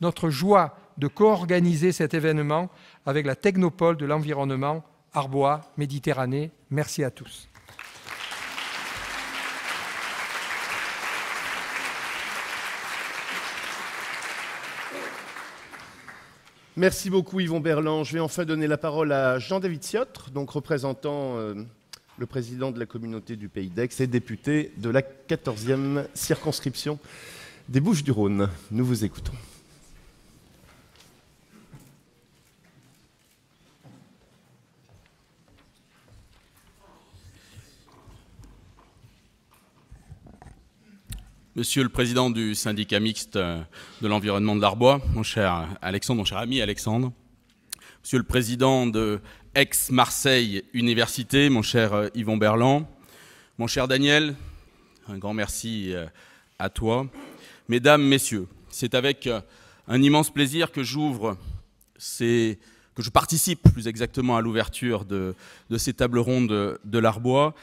notre joie de co-organiser cet événement avec la Technopole de l'environnement Arbois Méditerranée. Merci à tous. Merci beaucoup Yvon Berland. Je vais enfin donner la parole à Jean-David Ciotre, donc représentant le président de la communauté du Pays d'Aix et député de la 14e circonscription des Bouches-du-Rhône. Nous vous écoutons. Monsieur le président du syndicat mixte de l'environnement de l'Arbois, mon cher Alexandre, mon cher ami Alexandre, monsieur le président de Aix-Marseille Université, mon cher Yvon Berland, mon cher Daniel, un grand merci à toi. Mesdames, messieurs, c'est avec un immense plaisir que je participe plus exactement à l'ouverture de ces tables rondes de l'Arbois,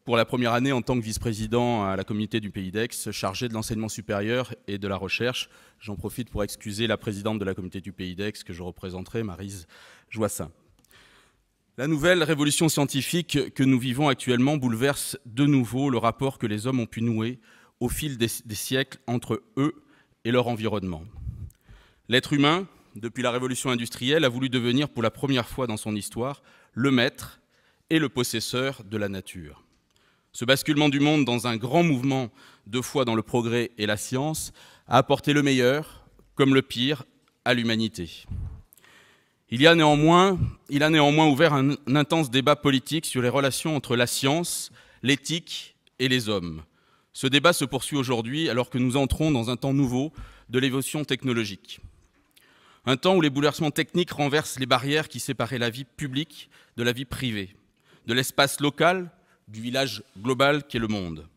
pour la première année en tant que vice-président à la communauté du Pays d'Aix, chargé de l'enseignement supérieur et de la recherche. J'en profite pour excuser la présidente de la communauté du Pays d'Aix que je représenterai, Maryse Joissin. La nouvelle révolution scientifique que nous vivons actuellement bouleverse de nouveau le rapport que les hommes ont pu nouer au fil des siècles entre eux et leur environnement. L'être humain, depuis la révolution industrielle, a voulu devenir pour la première fois dans son histoire le maître et le possesseur de la nature. Ce basculement du monde dans un grand mouvement de foi dans le progrès et la science a apporté le meilleur, comme le pire, à l'humanité. Il a néanmoins ouvert un intense débat politique sur les relations entre la science, l'éthique et les hommes. Ce débat se poursuit aujourd'hui alors que nous entrons dans un temps nouveau de l'évolution technologique. Un temps où les bouleversements techniques renversent les barrières qui séparaient la vie publique de la vie privée, de l'espace local, du village global qu'est le monde.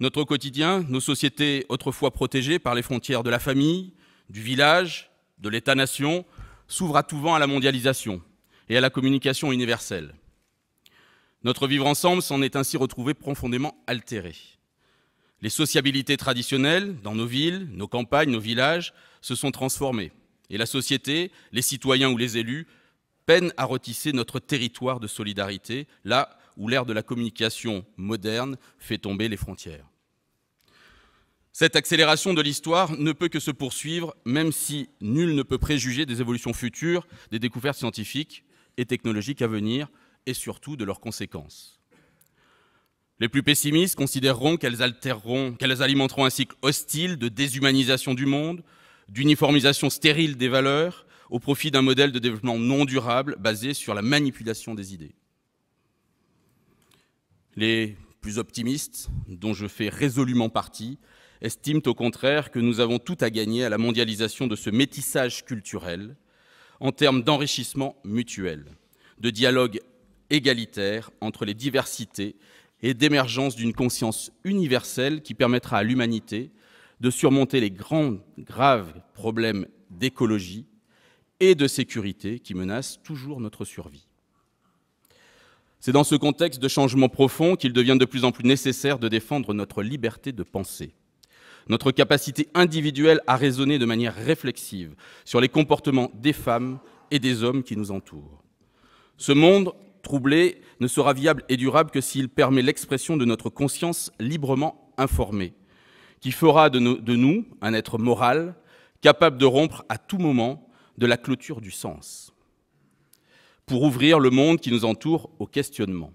Notre quotidien, nos sociétés autrefois protégées par les frontières de la famille, du village, de l'État-nation, s'ouvrent à tout vent à la mondialisation et à la communication universelle. Notre vivre ensemble s'en est ainsi retrouvé profondément altéré. Les sociabilités traditionnelles, dans nos villes, nos campagnes, nos villages, se sont transformées. Et la société, les citoyens ou les élus, peinent à retisser notre territoire de solidarité, là où l'ère de la communication moderne fait tomber les frontières. Cette accélération de l'histoire ne peut que se poursuivre, même si nul ne peut préjuger des évolutions futures, des découvertes scientifiques et technologiques à venir, et surtout de leurs conséquences. Les plus pessimistes considéreront qu'elles alimenteront un cycle hostile de déshumanisation du monde, d'uniformisation stérile des valeurs, au profit d'un modèle de développement non durable basé sur la manipulation des idées. Les plus optimistes, dont je fais résolument partie, estiment au contraire que nous avons tout à gagner à la mondialisation de ce métissage culturel en termes d'enrichissement mutuel, de dialogue égalitaire entre les diversités et d'émergence d'une conscience universelle qui permettra à l'humanité de surmonter les grands, graves problèmes d'écologie et de sécurité qui menacent toujours notre survie. C'est dans ce contexte de changement profond qu'il devient de plus en plus nécessaire de défendre notre liberté de penser, notre capacité individuelle à raisonner de manière réflexive sur les comportements des femmes et des hommes qui nous entourent. Ce monde troublé ne sera viable et durable que s'il permet l'expression de notre conscience librement informée, qui fera de nous un être moral, capable de rompre à tout moment de la clôture du sens, pour ouvrir le monde qui nous entoure au questionnement.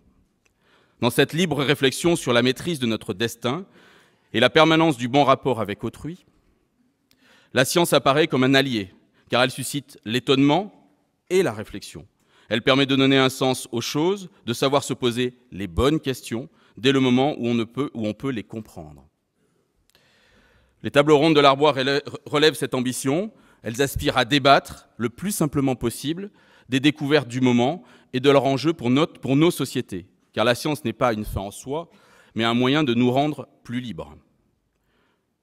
Dans cette libre réflexion sur la maîtrise de notre destin et la permanence du bon rapport avec autrui, la science apparaît comme un allié, car elle suscite l'étonnement et la réflexion. Elle permet de donner un sens aux choses, de savoir se poser les bonnes questions dès le moment où on peut les comprendre. Les tables rondes de l'Arbois relèvent cette ambition. Elles aspirent à débattre le plus simplement possible des découvertes du moment et de leurs enjeux pour nos sociétés, car la science n'est pas une fin en soi, mais un moyen de nous rendre plus libres.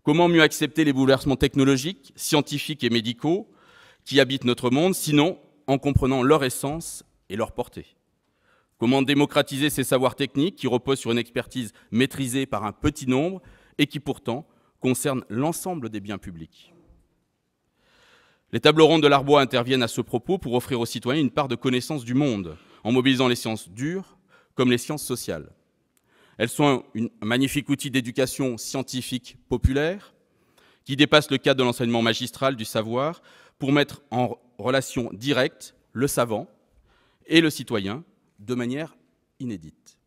Comment mieux accepter les bouleversements technologiques, scientifiques et médicaux qui habitent notre monde, sinon en comprenant leur essence et leur portée? Comment démocratiser ces savoirs techniques qui reposent sur une expertise maîtrisée par un petit nombre et qui pourtant concerne l'ensemble des biens publics. Les tables rondes de l'Arbois interviennent à ce propos pour offrir aux citoyens une part de connaissance du monde, en mobilisant les sciences dures comme les sciences sociales. Elles sont un magnifique outil d'éducation scientifique populaire qui dépasse le cadre de l'enseignement magistral du savoir pour mettre en relation directe le savant et le citoyen de manière inédite.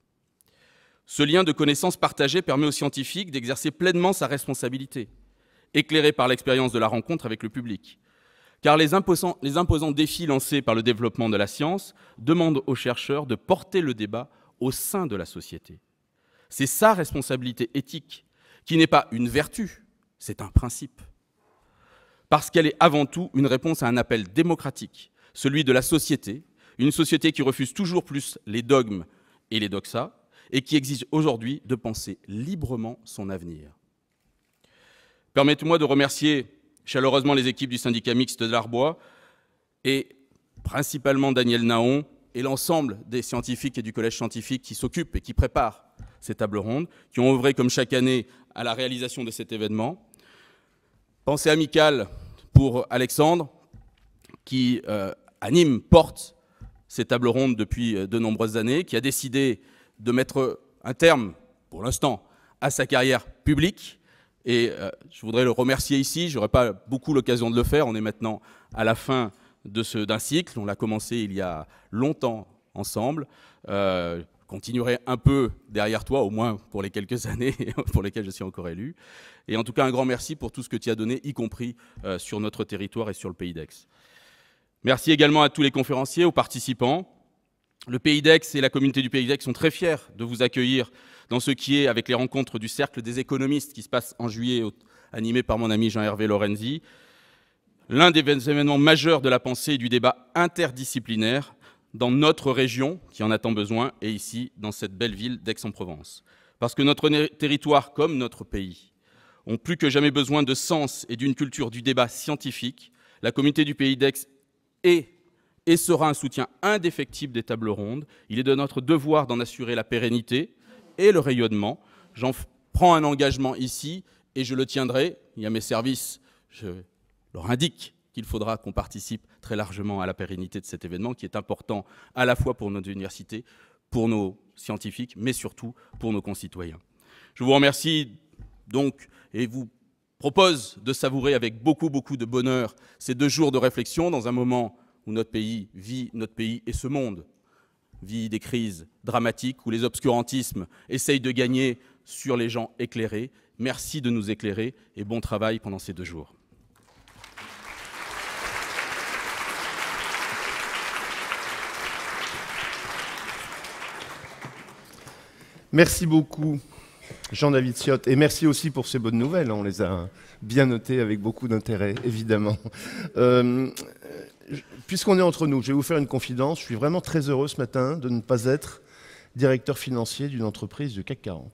Ce lien de connaissances partagées permet aux scientifiques d'exercer pleinement sa responsabilité, éclairé par l'expérience de la rencontre avec le public. Car les imposants défis lancés par le développement de la science demandent aux chercheurs de porter le débat au sein de la société. C'est sa responsabilité éthique, qui n'est pas une vertu, c'est un principe. Parce qu'elle est avant tout une réponse à un appel démocratique, celui de la société, une société qui refuse toujours plus les dogmes et les doxas, et qui exige aujourd'hui de penser librement son avenir. Permettez-moi de remercier chaleureusement les équipes du syndicat mixte de l'Arbois, et principalement Daniel Naon, et l'ensemble des scientifiques et du collège scientifique qui s'occupent et qui préparent ces tables rondes, qui ont œuvré comme chaque année à la réalisation de cet événement. Pensée amicale pour Alexandre, qui porte ces tables rondes depuis de nombreuses années, qui a décidé de mettre un terme, pour l'instant, à sa carrière publique. Et je voudrais le remercier ici, je n'aurai pas beaucoup l'occasion de le faire, on est maintenant à la fin d'un cycle, on l'a commencé il y a longtemps ensemble, continuerai un peu derrière toi, au moins pour les quelques années pour lesquelles je suis encore élu. Et en tout cas, un grand merci pour tout ce que tu as donné, y compris sur notre territoire et sur le Pays d'Aix. Merci également à tous les conférenciers, aux participants. Le Pays d'Aix et la communauté du Pays d'Aix sont très fiers de vous accueillir dans ce qui est, avec les rencontres du Cercle des économistes qui se passe en juillet, animé par mon ami Jean-Hervé Lorenzi, l'un des événements majeurs de la pensée et du débat interdisciplinaire dans notre région, qui en a tant besoin, et ici, dans cette belle ville d'Aix-en-Provence. Parce que notre territoire, comme notre pays, ont plus que jamais besoin de sens et d'une culture du débat scientifique. La communauté du Pays d'Aix est et sera un soutien indéfectible des tables rondes. Il est de notre devoir d'en assurer la pérennité et le rayonnement. J'en prends un engagement ici et je le tiendrai. Il y a mes services, je leur indique qu'il faudra qu'on participe très largement à la pérennité de cet événement qui est important à la fois pour notre université, pour nos scientifiques, mais surtout pour nos concitoyens. Je vous remercie donc et vous propose de savourer avec beaucoup de bonheur ces 2 jours de réflexion dans un moment où notre pays et ce monde vit des crises dramatiques, où les obscurantismes essayent de gagner sur les gens éclairés. Merci de nous éclairer et bon travail pendant ces 2 jours. Merci beaucoup, Jean-David Ciotte, et merci aussi pour ces bonnes nouvelles. On les a bien notées avec beaucoup d'intérêt, évidemment. Puisqu'on est entre nous, je vais vous faire une confidence. Je suis vraiment très heureux ce matin de ne pas être directeur financier d'une entreprise du CAC 40.